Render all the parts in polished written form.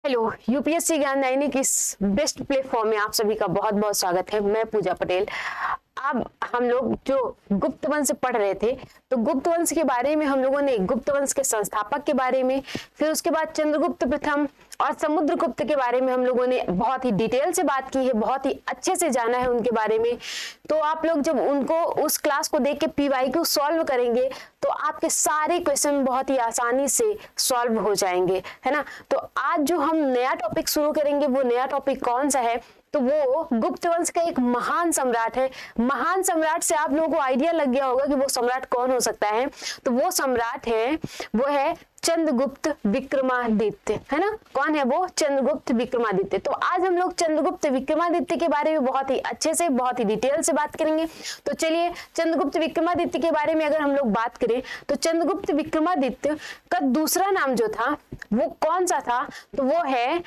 Hello, UPSC ज्ञान दैनिक की इस बेस्ट प्लेटफॉर्म में आप सभी का बहुत बहुत स्वागत है। मैं पूजा पटेल। अब हम लोग जो गुप्त वंश पढ़ रहे थे, तो गुप्त वंश के बारे में हम लोगों ने गुप्त वंश के संस्थापक के बारे में, फिर उसके बाद चंद्रगुप्त प्रथम और समुद्रगुप्त के बारे में हम लोगों ने बहुत ही डिटेल से बात की है, बहुत ही अच्छे से जाना है उनके बारे में। तो आप लोग जब उनको उस क्लास को देख के पीवाईक्यू सॉल्व करेंगे तो आपके सारे क्वेश्चन बहुत ही आसानी से सॉल्व हो जाएंगे, है ना। तो आज जो हम नया टॉपिक शुरू करेंगे वो नया टॉपिक कौन सा है, तो वो गुप्त वंश का एक महान सम्राट है। महान सम्राट से आप लोगों को आइडिया लग गया होगा कि वो सम्राट कौन हो सकता है। तो वो सम्राट है, वो है चंद्रगुप्त विक्रमादित्य, है ना। कौन है वो? चंद्रगुप्त विक्रमादित्य। तो आज हम लोग चंद्रगुप्त विक्रमादित्य के बारे में बहुत ही अच्छे से, बहुत ही डिटेल से बात करेंगे। तो चलिए, चंद्रगुप्त विक्रमादित्य के बारे में अगर हम लोग बात करें तो चंद्रगुप्त विक्रमादित्य का दूसरा नाम जो था वो कौन सा था, तो वो है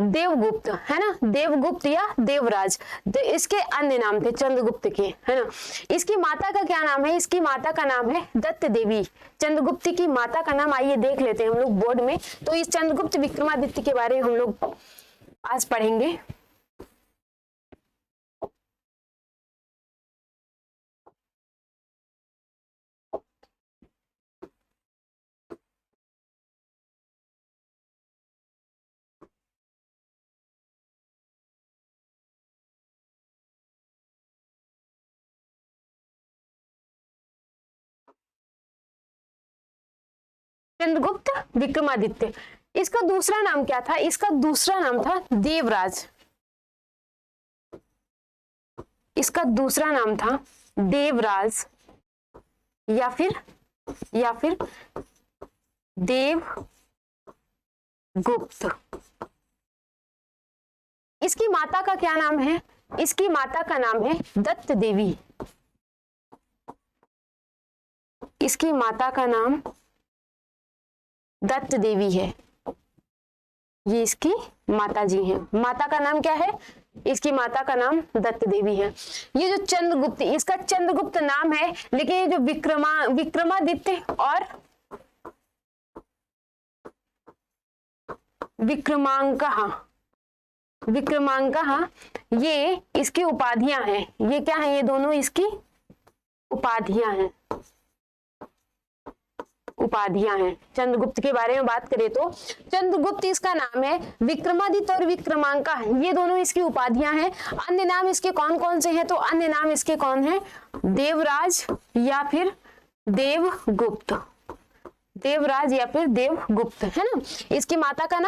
देवगुप्त, है ना। देवगुप्त या देवराज, इसके अन्य नाम थे चंद्रगुप्त के, है ना। इसकी माता का क्या नाम है? इसकी माता का नाम है दत्त देवी। चंद्रगुप्त की माता का नाम आइए देख लेते हैं हम लोग बोर्ड में। तो इस चंद्रगुप्त विक्रमादित्य के बारे में हम लोग आज पढ़ेंगे। चंद्रगुप्त विक्रमादित्य, इसका दूसरा नाम क्या था? इसका दूसरा नाम था देवराज। इसका दूसरा नाम था देवराज या फिर देवगुप्त। इसकी माता का क्या नाम है? इसकी माता का नाम है दत्त देवी। इसकी माता का नाम दत्त देवी है। ये इसकी माता जी हैं। माता का नाम क्या है? इसकी माता का नाम दत्त देवी है। ये जो चंद्रगुप्त, इसका चंद्रगुप्त नाम है, लेकिन ये जो विक्रमादित्य और विक्रमांका, ये इसकी उपाधियां हैं। ये क्या है? ये दोनों इसकी उपाधियां हैं। चंद्रगुप्त के बारे में बात करें तो चंद्रगुप्त इसका नाम है, विक्रमादित्य और विक्रमांका ये दोनों इसकी उपाधियां हैं। अन्य नाम इसके कौन कौन से हैं? तो अन्य नाम इसके कौन है? देवराज या फिर देवगुप्त। देवराज या फिर देवगुप्त, है ना। इसकी माता का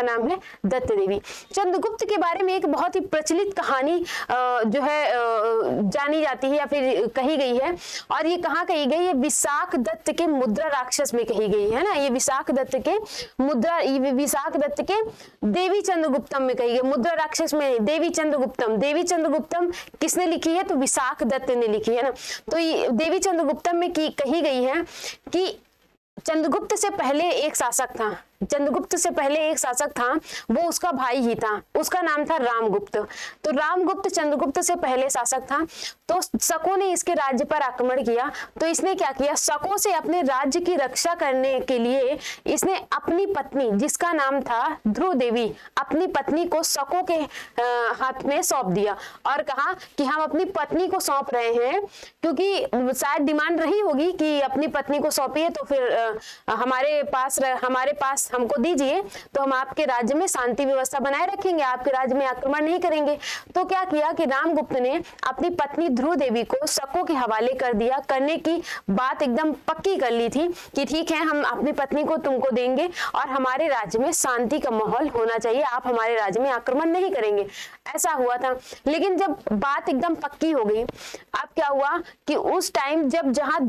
नाम है दत्त देवी। चंद्रगुप्त के बारे में एक बहुत ही प्रचलित कहानी जो है जानी जाती है या फिर कही गई है। और ये कहाँ कही गई है? विशाख दत्त के मुद्रा राक्षस में कही गई है ना। ये विशाख दत्त के देवी चंद्रगुप्तम में कही गई। मुद्रा राक्षस में देवी चंद्रगुप्तम किसने लिखी है? तो विशाख दत्त ने लिखी है ना। तो ये देवी चंद्रगुप्तम में कही गई है कि चंद्रगुप्त से पहले एक शासक था, वो उसका भाई ही था। उसका नाम था रामगुप्त। तो रामगुप्त चंद्रगुप्त से पहले शासक था। तो शकों ने इसके राज्य पर आक्रमण किया। तो इसने क्या किया? शकों से अपने राज्य की रक्षा करने के लिए इसने अपनी पत्नी, जिसका नाम था ध्रुव देवी, अपनी पत्नी को शकों के हाथ में सौंप दिया और कहा कि हम अपनी पत्नी को सौंप रहे हैं, क्योंकि शायद डिमांड रही होगी कि अपनी पत्नी को सौंपिए तो फिर हमारे पास हमको दीजिए, तो हम आपके राज्य में शांति व्यवस्था बनाए रखेंगे, आपके राज्य में आक्रमण नहीं करेंगे। तो क्या किया कि रामगुप्त ने अपनी पत्नी ध्रुव देवी को शकों के हवाले कर दिया। करने की बात एकदम पक्की कर ली थी कि ठीक है, हम अपनी पत्नी को तुमको देंगे और हमारे राज्य में शांति का माहौल होना चाहिए, आप हमारे राज्य में आक्रमण नहीं करेंगे। ऐसा हुआ था। लेकिन जब बात एकदम पक्की हो गई, अब क्या हुआ कि उस टाइम जब जहां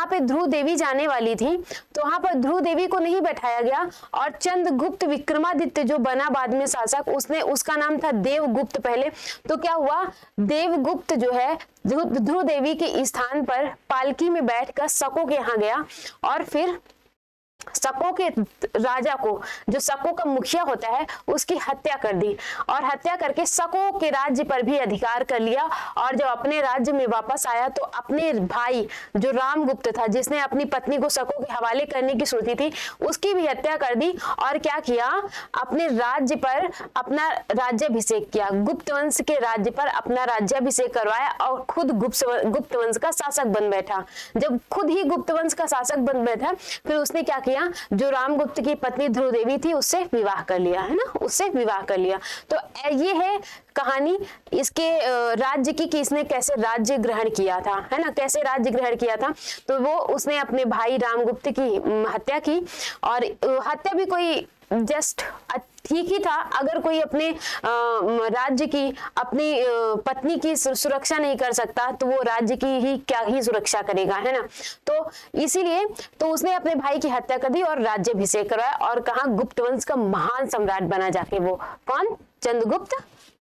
पे ध्रुव देवी जाने वाली थी, तो वहां पर ध्रुव देवी को नहीं बैठाया गया और चंद्रगुप्त विक्रमादित्य जो बना बाद में शासक, उसका नाम था देवगुप्त पहले। तो क्या हुआ? देवगुप्त जो है ध्रुव देवी के स्थान पर पालकी में बैठकर शकों के यहाँ गया और फिर शकों के राजा को, जो शकों का मुखिया होता है, उसकी हत्या कर दी और हत्या करके शकों के राज्य पर भी अधिकार कर लिया। और जब अपने राज्य में वापस आया तो अपने भाई जो रामगुप्त था, जिसने अपनी पत्नी को शकों के हवाले करने की सोची थी, उसकी भी हत्या कर दी और क्या किया, अपने राज्य पर अपना राज्याभिषेक किया, गुप्त वंश के राज्य पर अपना राज्याभिषेक करवाया और खुद गुप्त वंश का शासक बन बैठा। जब खुद ही गुप्त वंश का शासक बन बैठा, फिर उसने क्या किया, जो रामगुप्त की पत्नी ध्रुव देवी थी उससे विवाह कर लिया, है ना, उससे विवाह कर लिया। तो ये है कहानी इसके राज्य की, कि इसने कैसे राज्य ग्रहण किया था, है ना, कैसे राज्य ग्रहण किया था। तो वो उसने अपने भाई रामगुप्त की हत्या की, और हत्या भी कोई जस्ट ठीक ही था। अगर कोई अपने राज्य की, अपनी पत्नी की सुरक्षा नहीं कर सकता तो वो राज्य की ही क्या ही सुरक्षा करेगा, है ना। तो इसीलिए तो उसने अपने भाई की हत्या कर दी और राज्याभिषेक करवाया और कहा गुप्त वंश का महान सम्राट बना जाके। वो कौन? चंद्रगुप्त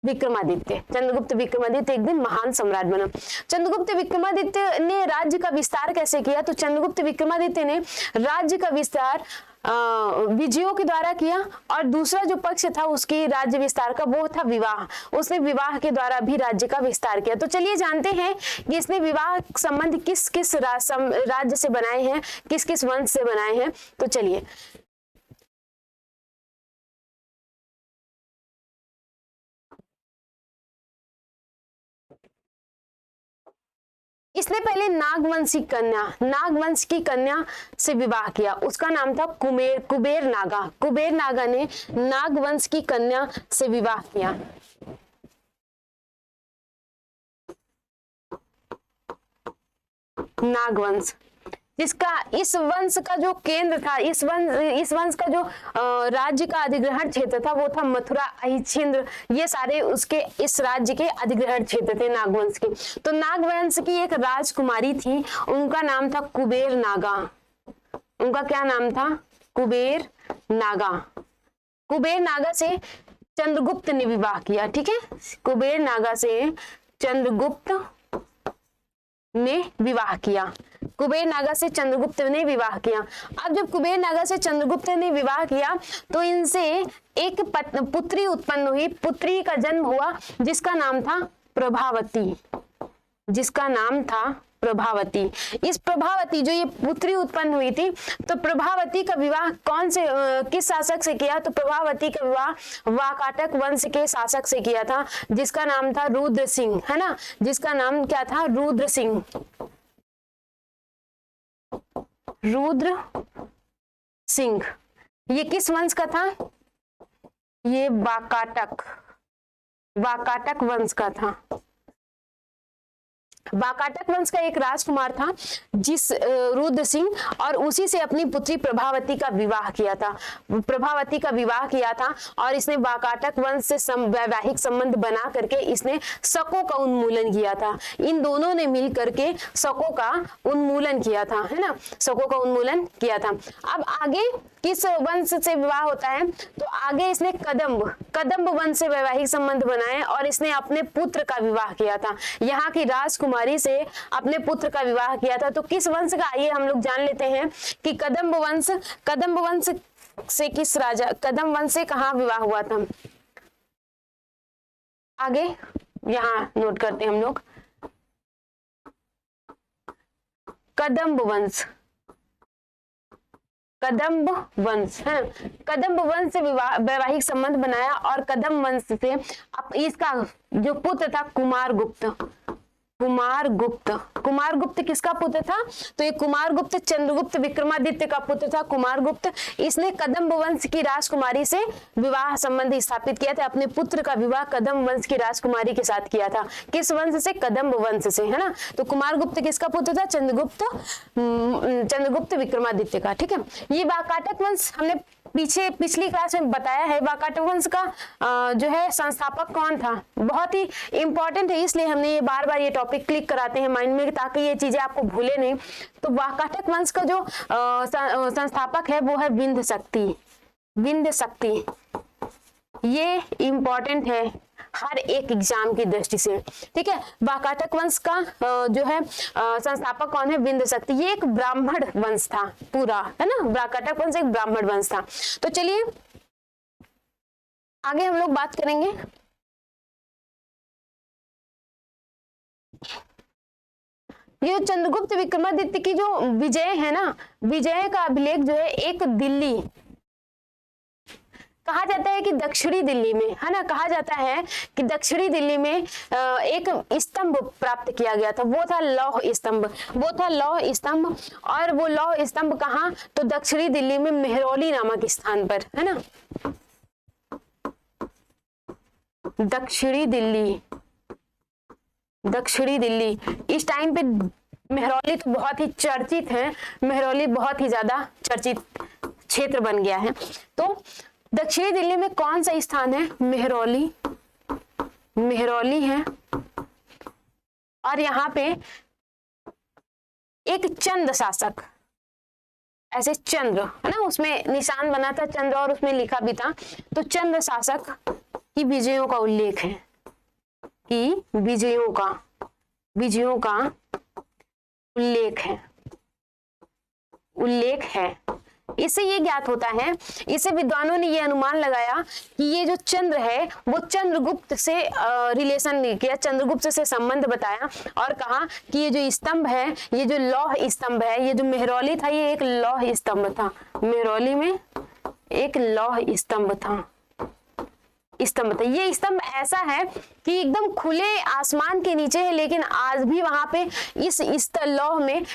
विक्रमादित्य। चंद्रगुप्त विक्रमादित्य एक दिन महान सम्राट बना। चंद्रगुप्त विक्रमादित्य ने राज्य का विस्तार कैसे किया? तो चंद्रगुप्त विक्रमादित्य ने राज्य का विस्तार विजयों के द्वारा किया, और दूसरा जो पक्ष था उसकी राज्य विस्तार का, वो था विवाह। उसने विवाह के द्वारा भी राज्य का विस्तार किया। तो चलिए जानते हैं कि इसने विवाह संबंध किस किस राज्य से बनाए हैं, किस किस वंश से बनाए हैं। तो चलिए, इसने पहले नागवंशी कन्या, नागवंश की कन्या से विवाह किया, उसका नाम था कुबेर नागा। कुबेर नागा ने नागवंश की कन्या से विवाह किया। नागवंश, जिसका इस वंश का जो केंद्र था, इस वंश का जो राज्य का अधिग्रहण क्षेत्र था वो था मथुरा, अहिच्छिंद्र, ये सारे उसके इस राज्य के अधिग्रहण क्षेत्र थे नागवंश के। तो नागवंश की एक राजकुमारी थी, उनका नाम था कुबेर नागा। उनका क्या नाम था? कुबेर नागा। कुबेर नागा से चंद्रगुप्त ने विवाह किया, ठीक है। कुबेर नागा से चंद्रगुप्त ने विवाह किया। कुबेर नागा से चंद्रगुप्त ने विवाह किया। अब जब कुबेर नागा से चंद्रगुप्त ने विवाह किया तो इनसे एक पुत्री उत्पन्न हुई, पुत्री का जन्म हुआ जिसका नाम था प्रभावती, जिसका नाम था प्रभावती। इस प्रभावती, जो ये पुत्री उत्पन्न हुई थी, तो प्रभावती का विवाह कौन से किस शासक से किया? तो प्रभावती का विवाह वाकाटक वंश के शासक से किया था, जिसका नाम था रुद्र सिंह, है ना, जिसका नाम क्या था? रुद्र सिंह। रुद्र सिंह ये किस वंश का था? ये वाकाटक वंश का था। वाकाटक वंश का एक राजकुमार था जिस रुद्र सिंह, और उसी से अपनी पुत्री प्रभावती का विवाह किया था। प्रभावती का विवाह किया था और इसने वाकाटक वंश से वैवाहिक संबंध बना करके इसने शकों का उन्मूलन किया था। इन दोनों ने मिल करके शकों का उन्मूलन किया था, है ना, शकों का उन्मूलन किया था। अब आगे किस वंश से विवाह होता है? तो आगे इसने कदम्ब वंश से वैवाहिक संबंध बनाए और इसने अपने पुत्र का विवाह किया था। यहाँ की राजकुमारी से अपने पुत्र का विवाह किया था। तो किस वंश का? आइए हम लोग जान लेते हैं कि कदम्ब वंश से किस राजा, कदम्ब वंश से कहाँ विवाह हुआ था? आगे यहाँ नोट करते हैं हम लोग, कदम्ब वंश है। कदम्ब वंश से वैवाहिक संबंध बनाया और कदम्ब वंश से इसका जो पुत्र था कुमारगुप्त किसका पुत्र था? तो ये कुमारगुप्त चंद्रगुप्त विक्रमादित्य का पुत्र था। कुमारगुप्त, इसने कदम्ब वंश की राजकुमारी से विवाह संबंध स्थापित किया था। अपने पुत्र का विवाह कदम्ब वंश की राजकुमारी के साथ किया था। किस वंश से? कदम्ब वंश से, है ना। तो कुमारगुप्त किसका पुत्र था? चंद्रगुप्त विक्रमादित्य का, ठीक है। ये वाकाटक वंश हमने पिछली क्लास में बताया है। वाकाटक वंश का जो है संस्थापक कौन था? बहुत ही इंपॉर्टेंट है, इसलिए हमने ये बार बार ये टॉपिक क्लिक कराते हैं माइंड में ताकि ये चीजें आपको भूले नहीं। तो वाकाटक वंश का जो संस्थापक है वो है विंध्य शक्ति। ये इंपॉर्टेंट है, हर एक एग्जाम की दृष्टि से। ठीक है, वाकाटक वंश का जो है संस्थापक कौन है? विंध्य शक्ति। ये एक ब्राह्मण वंश था पूरा, है ना, वाकाटक वंश एक ब्राह्मण वंश था। तो चलिए आगे हम लोग बात करेंगे। ये चंद्रगुप्त विक्रमादित्य की जो विजय है ना, विजय का अभिलेख जो है एक दिल्ली, कहा जाता है कि दक्षिणी दिल्ली में, है ना, कहा जाता है कि दक्षिणी दिल्ली में एक स्तंभ प्राप्त किया गया था। वो था लौह स्तंभ, वो था लौह स्तंभ। और वो लौह स्तंभ कहाँ? तो दक्षिणी दिल्ली में मेहरौली नामक स्थान पर, है ना, दक्षिणी दिल्ली, दक्षिणी दिल्ली। इस टाइम पे मेहरौली तो बहुत ही चर्चित है, मेहरौली बहुत ही ज्यादा चर्चित क्षेत्र बन गया है। तो दक्षिणी दिल्ली में कौन सा स्थान है? मेहरौली, मेहरौली है। और यहाँ पे एक चंद्र शासक, ऐसे चंद्र, है ना, उसमें निशान बना था चंद्र और उसमें लिखा भी था। तो चंद्र शासक की विजयों का उल्लेख है, कि विजयों का उल्लेख है, उल्लेख है। इससे ये ज्ञात होता है, इससे विद्वानों ने ये अनुमान लगाया कि ये जो चंद्र है वो चंद्रगुप्त से रिलेशन किया, चंद्रगुप्त से संबंध बताया और कहा कि ये जो स्तंभ है, ये जो लौह स्तंभ है, ये जो मेहरौली था ये एक लौह स्तंभ था, मेहरौली में एक लौह स्तंभ था, स्तंभ था। ये स्तंभ ऐसा है कि एकदम खुले आसमान के नीचे है, लेकिन आज भी वहां पे इस लौह में,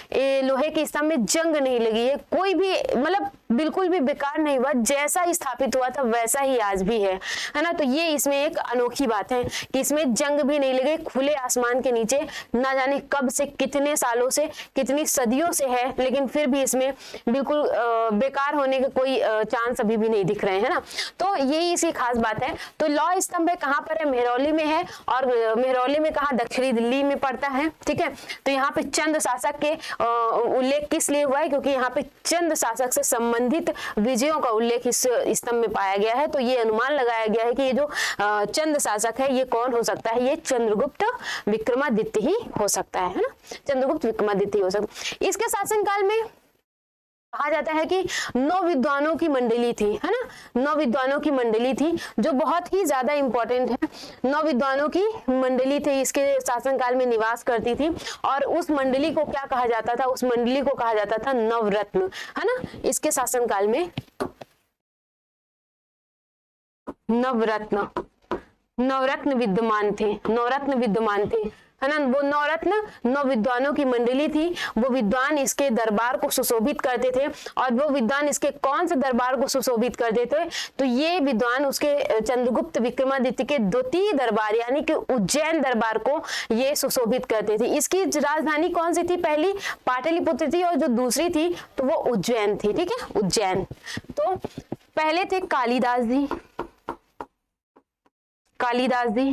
लोहे के स्तंभ में जंग नहीं लगी है, कोई भी मतलब बिल्कुल भी बेकार नहीं हुआ, जैसा स्थापित हुआ था वैसा ही आज भी है ना। तो ये इसमें एक अनोखी बात है कि इसमें जंग भी नहीं लगे, खुले आसमान के नीचे, ना जाने कब से, कितने सालों से, कितनी सदियों से है, लेकिन फिर भी इसमें बिल्कुल बेकार होने के कोई चांस अभी भी नहीं दिख रहे हैं ना। तो यही इसकी खास बात है। तो लौह स्तंभ कहाँ पर है? मेहरौली में है। और मेहरौली में कहाँ? दक्षिणी दिल्ली में पड़ता है। ठीक है, तो यहाँ पे चंद्र शासक के उल्लेख किस लिए हुआ है? क्योंकि यहाँ पे चंद्र शासक से संबंधित विजयों का उल्लेख इस स्तंभ में पाया गया है। तो ये अनुमान लगाया गया है कि ये जो चंद्र शासक है ये कौन हो सकता है? ये चंद्रगुप्त विक्रमादित्य ही हो सकता है ना, चंद्रगुप्त विक्रमादित्य हो सकता है। इसके शासनकाल में कहा जाता है कि 9 विद्वानों की मंडली थी, है ना, 9 विद्वानों की मंडली थी जो बहुत ही ज्यादा इंपॉर्टेंट है। 9 विद्वानों की मंडली थी, इसके शासनकाल में निवास करती थी। और उस मंडली को क्या कहा जाता था? उस मंडली को कहा जाता था नवरत्न, है ना। इसके शासनकाल में नवरत्न, नवरत्न विद्यमान थे, नवरत्न विद्यमान थे, है ना। वो नवरत्न 9 विद्वानों की मंडली थी। वो विद्वान इसके दरबार को सुशोभित करते थे। और वो विद्वान इसके कौन से दरबार को सुशोभित करते थे? तो ये विद्वान उसके चंद्रगुप्त विक्रमादित्य के द्वितीय दरबार यानी कि उज्जैन दरबार को ये सुशोभित करते थे। इसकी राजधानी कौन सी थी? पहली पाटलिपुत्र थी और जो दूसरी थी तो वो उज्जैन थी। ठीक है, उज्जैन। तो पहले थे कालिदास जी, कालिदास जी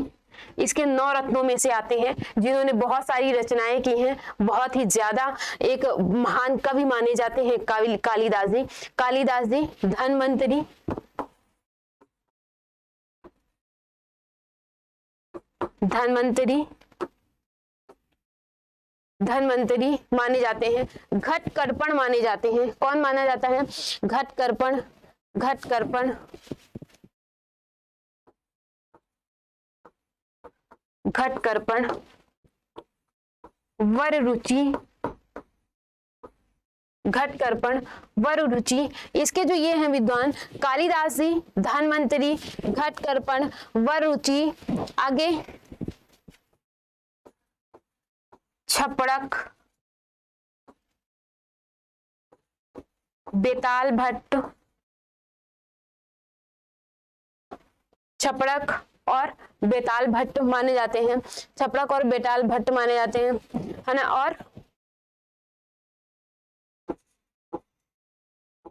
इसके 9 रत्नों में से आते हैं जिन्होंने बहुत सारी रचनाएं की हैं, बहुत ही ज्यादा एक महान कवि माने जाते हैं कालिदास जी। कालिदास जी धन्वंतरी, धन्वंतरी, धन्वंतरी माने जाते हैं। घट कर्पण माने जाते हैं। कौन माना जाता है? घट कर्पण, घट कर्पण, घट कर्पण, वर रुचि, घट कर्पण, वर रुचि। इसके जो ये हैं विद्वान कालिदास जी, धन्वंतरी, घट कर्पण, वर रुचि। आगे छपड़क, बेताल भट्ट, छपड़क और बेताल भट्ट माने जाते हैं। छपड़क और बेताल भट्ट माने जाते हैं, है ना। और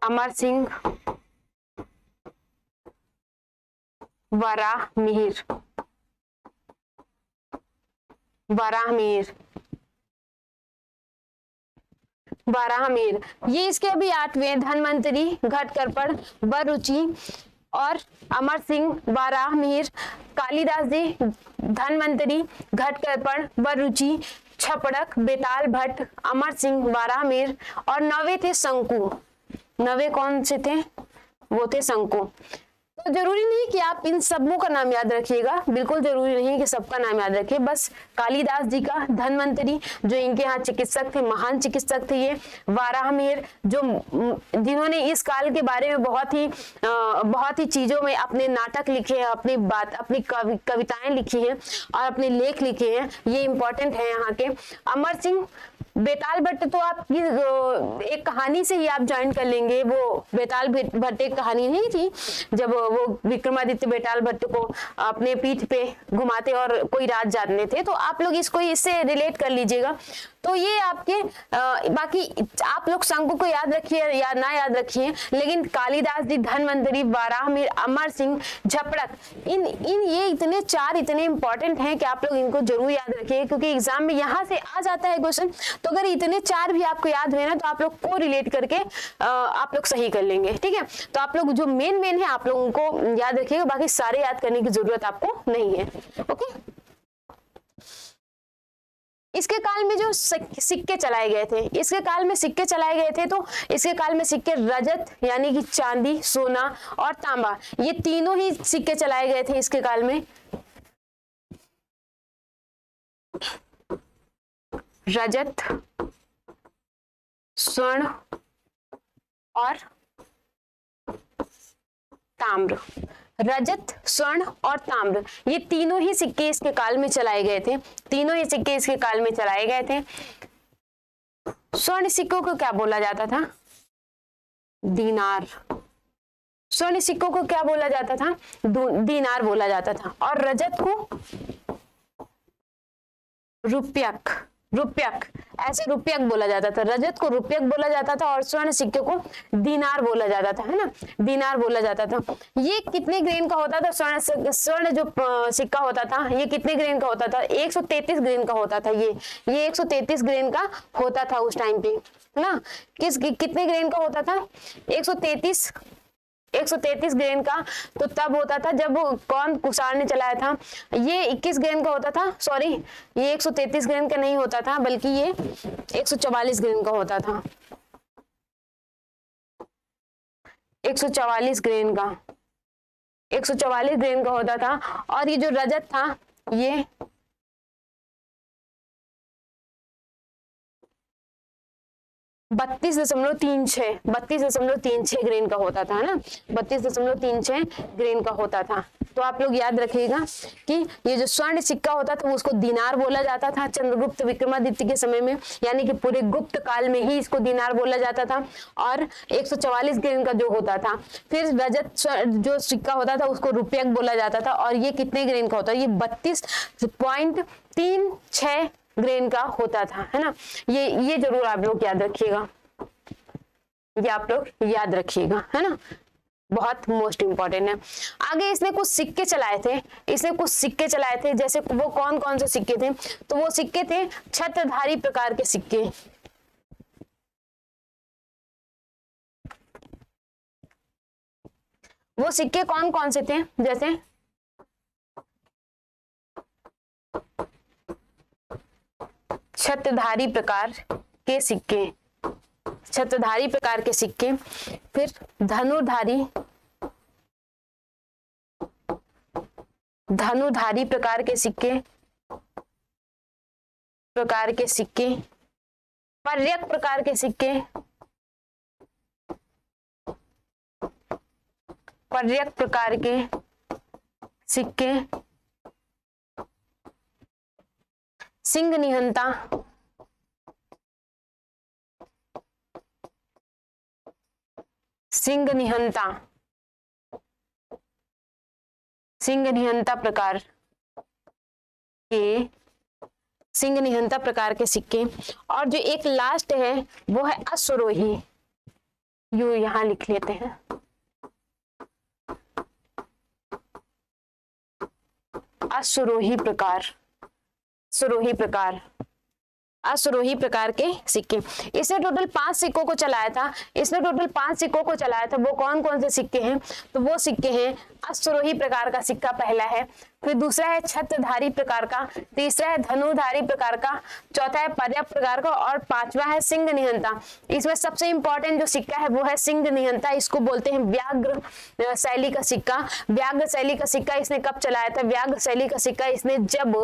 अमर सिंह, वराहमिहिर, वराहमिहिर, वराहमिहिर। ये इसके अभी 8वें। धन्वंतरी, घट कर्पण, वर रुचि, और अमर सिंह, वाराहमिहिर, कालिदास जी, धन्वंतरी, घटकर्पण, वररुचि, छपड़क, बेताल भट्ट, अमर सिंह, वाराहमिहिर, और नवे थे शंकु। नवे कौन से थे? वो थे शंकु। तो जरूरी नहीं कि आप इन सबों का नाम याद रखिएगा, बिल्कुल जरूरी नहीं कि सबका नाम याद रखिए, बस कालिदास जी का, धन्वंतरी जो इनके यहाँ चिकित्सक थे, महान चिकित्सक थे ये, वाराहमिहिर जो जिन्होंने इस काल के बारे में बहुत ही चीजों में अपने नाटक लिखे हैं, अपनी कविताएं लिखी हैं और अपने लेख लिखे हैं, ये इंपॉर्टेंट है यहाँ के। अमर सिंह, बेताल भट्ट तो आपकी एक कहानी से ही आप ज्वाइन कर लेंगे। वो बेताल भट्ट एक कहानी नहीं थी, जब वो विक्रमादित्य बेताल भट्ट को अपने पीठ पे घुमाते और कोई राज जानते थे, तो आप लोग इसको इससे रिलेट कर लीजिएगा। तो ये आपके बाकी आप लोग शंकु को याद रखिए या ना याद रखिए, लेकिन कालिदास जी, धन्वंतरी, वाराहमिहिर, अमर सिंह, झपड़क, इन ये इतने चार इतने इंपॉर्टेंट हैं कि आप लोग इनको जरूर याद रखिए, क्योंकि एग्जाम में यहाँ से आ जाता है क्वेश्चन। तो अगर इतने चार भी आपको याद हुए ना, तो आप लोग को रिलेट करके आप लोग सही कर लेंगे, ठीक है। तो आप लोग जो मेन है आप लोगों को याद रखिएगा, बाकी सारे याद करने की जरूरत आपको नहीं है। ओके, इसके काल में जो सिक्के चलाए गए थे, इसके काल में सिक्के चलाए गए थे, तो इसके काल में सिक्के रजत यानी कि चांदी, सोना और तांबा, ये तीनों ही सिक्के चलाए गए थे इसके काल में। रजत, स्वर्ण और ताम्र, रजत, स्वर्ण और ताम्र, ये तीनों ही सिक्के इसके काल में चलाए गए थे। तीनों ही सिक्के इसके काल में चलाए गए थे। स्वर्ण सिक्कों को क्या बोला जाता था? दीनार। स्वर्ण सिक्कों को क्या बोला जाता था? दीनार बोला जाता था। और रजत को रुपयक, रुपयक, ऐसे रुपयक बोला जाता था। रजत को रुपयक बोला जाता था और स्वर्ण सिक्के को दीनार बोला जाता था, है ना, दीनार बोला जाता था। ये कितने ग्रेन का होता था? स्वर्ण जो सिक्का होता था ये कितने ग्रेन का होता था? 133 ग्रेन का होता था। ये 133 ग्रेन का होता था उस टाइम पे, है ना। कितने ग्रेन का होता था? 133 ग्रेन का। तो तब होता था जब कौन कुषाण ने चलाया था, ये 21 ग्रेन का होता था। सॉरी, ये 133 ग्रेन का नहीं होता था, बल्कि ये 144 ग्रेन का होता था। 144 ग्रेन का, 144 ग्रेन का होता था। और ये जो रजत था ये 32.36 ग्रेन का होता था, है ना, 32.36 ग्रेन का होता था। तो आप लोग याद रखिएगा कि ये जो स्वर्ण सिक्का होता था उसको दीनार बोला जाता था चंद्रगुप्त विक्रमादित्य के समय में, यानी कि पूरे गुप्त काल में ही इसको दीनार बोला जाता था। और 144 ग्रेन का जो होता था, फिर रजत जो सिक्का होता था उसको रुपयक बोला जाता था। और ये कितने ग्रेन का होता है? ये 32.36 ग्रेन का होता था, है ना। ये जरूर आप लोग याद रखिएगा, ये आप लोग याद रखिएगा, है ना, बहुत मोस्ट इंपॉर्टेंट है। आगे इसने कुछ सिक्के चलाए थे, जैसे वो कौन कौन से सिक्के थे? तो वो सिक्के थे छत्रधारी प्रकार के सिक्के। वो सिक्के कौन कौन से थे? जैसे छत्रधारी प्रकार के सिक्के, छत्रधारी प्रकार के सिक्के, फिर धनुर्धारी प्रकार के सिक्के, पर्यक प्रकार के सिक्के, सिंह निहंता, सिंह निहंता प्रकार के सिक्के। और जो एक लास्ट है वो है अश्वरोही, यू यहां लिख लेते हैं, अश्वरोही प्रकार, अश्वरोही प्रकार के सिक्के। इसने टोटल 5 सिक्कों को चलाया था। वो कौन कौन से सिक्के हैं? तो वो सिक्के हैं अश्वरोही प्रकार का सिक्का पहला है, फिर दूसरा है छत्रधारी प्रकार का, तीसरा है धनुधारी प्रकार का, चौथा है पर्याप्त प्रकार का और पांचवा है सिंह निहंता। इसमें सबसे इंपॉर्टेंट जो सिक्का है वो है सिंह निहंता। इसको बोलते हैं व्याघ्र शैली का सिक्का। व्याघ्र शैली का सिक्का इसने कब चलाया था? व्याघ्र शैली का सिक्का इसने जब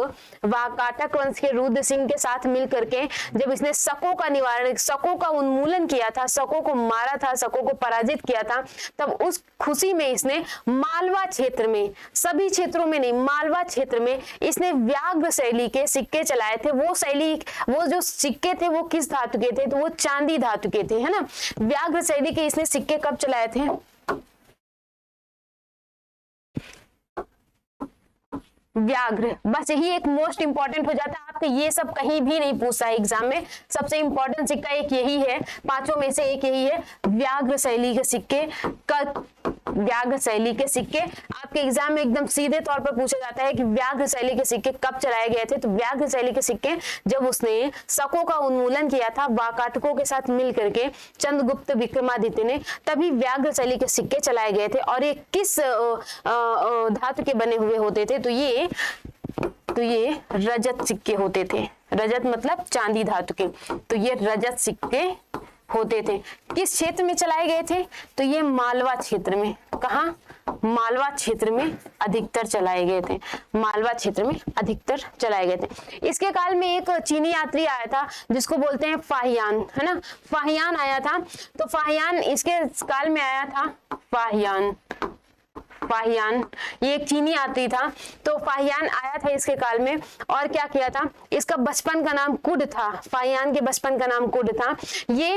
वाकाटक वंश के रुद्र सिंह के साथ मिल करके जब इसने शकों का निवारण, शकों का उन्मूलन किया था, शकों को मारा था, शकों को पराजित किया था, तब उस खुशी में इसने मालवा क्षेत्र में, सभी क्षेत्रों में नहीं, मालवा क्षेत्र में इसने व्याघ्र शैली के सिक्के चलाए थे। वो जो सिक्के थे वो किस धातु के थे? तो वो चांदी धातु के थे, है ना। व्याघ्र शैली के इसने सिक्के कब चलाए थे? व्याघ्र, बस यही एक मोस्ट इंपॉर्टेंट हो जाता है। आपके ये सब कहीं भी नहीं पूछता है एग्जाम में। सबसे इंपॉर्टेंट सिक्का एक यही है, पांचों में से एक यही है, व्याघ्र शैली के सिक्के। व्याघ्र शैली के सिक्के आपके एग्जाम में एकदम सीधे तौर पर पूछा जाता है कि व्याघ्र शैली के सिक्के कब चलाए गए थे? तो व्याघ्र शैली के सिक्के जब उसने शकों का उन्मूलन किया था वाकाटकों के साथ मिल करके चंद्रगुप्त विक्रमादित्य ने, तभी व्याघ्र शैली के सिक्के चलाए गए थे। और ये किस धातु के बने हुए होते थे? तो ये रजत सिक्के होते थे। रजत मतलब चांदी धातु के। तो ये रजत सिक्के होते थे। किस क्षेत्र में चलाए गए थे? तो ये मालवा क्षेत्र में। कहाँ? मालवा क्षेत्र में अधिकतर चलाए गए थे। मालवा क्षेत्र में अधिकतर चलाए गए थे। इसके काल में एक चीनी यात्री आया था जिसको बोलते हैं फाहियान, है ना। फाहियान आया था। तो फाहियान इसके काल में आया था। फाहियान ये एक चीनी यात्री था। तो फाहियान आया था इसके काल में और क्या किया था? इसका बचपन का नाम कुड था। फाहियान के बचपन का नाम कुड था। ये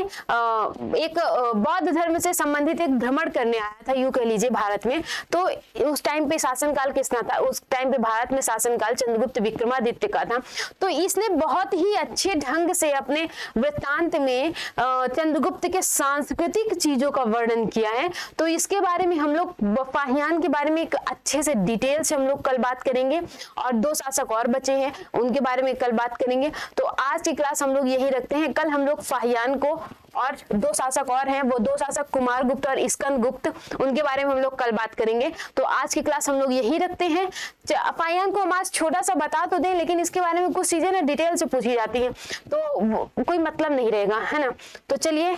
एक बौद्ध धर्म से संबंधित एक भ्रमण करने आया था, यूं कह लीजिए, भारत में। तो उस टाइम पे शासनकाल किसका था? उस टाइम पे भारत में शासनकाल चंद्रगुप्त विक्रमादित्य का था। तो इसने बहुत ही अच्छे ढंग से अपने वृत्तांत में चंद्रगुप्त के सांस्कृतिक चीजों का वर्णन किया है। तो इसके बारे में हम लोग फाहियान के बारे में एक अच्छे से डिटेल से हम लोग कल बात करेंगे। और 2 शासक और बचे हैं, उनके बारे में कल बात करेंगे। तो आज की क्लास हम लोग यही रखते हैं। कल हम लोग फाहियान को और 2 शासक और हैं, वो 2 शासक कुमारगुप्त और स्कंदगुप्त, उनके बारे में हम लोग कल बात करेंगे। तो आज की क्लास हम लोग यही रखते हैं। फाहियान को हम आज छोटा सा बता तो दें, लेकिन इसके बारे में कुछ चीजें ना डिटेल से पूछी जाती हैं, तो कोई मतलब नहीं रहेगा, है ना। तो चलिए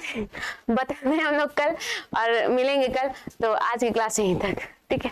बताते हैं हम लोग कल और मिलेंगे कल। तो आज की क्लास यहीं तक, ठीक है।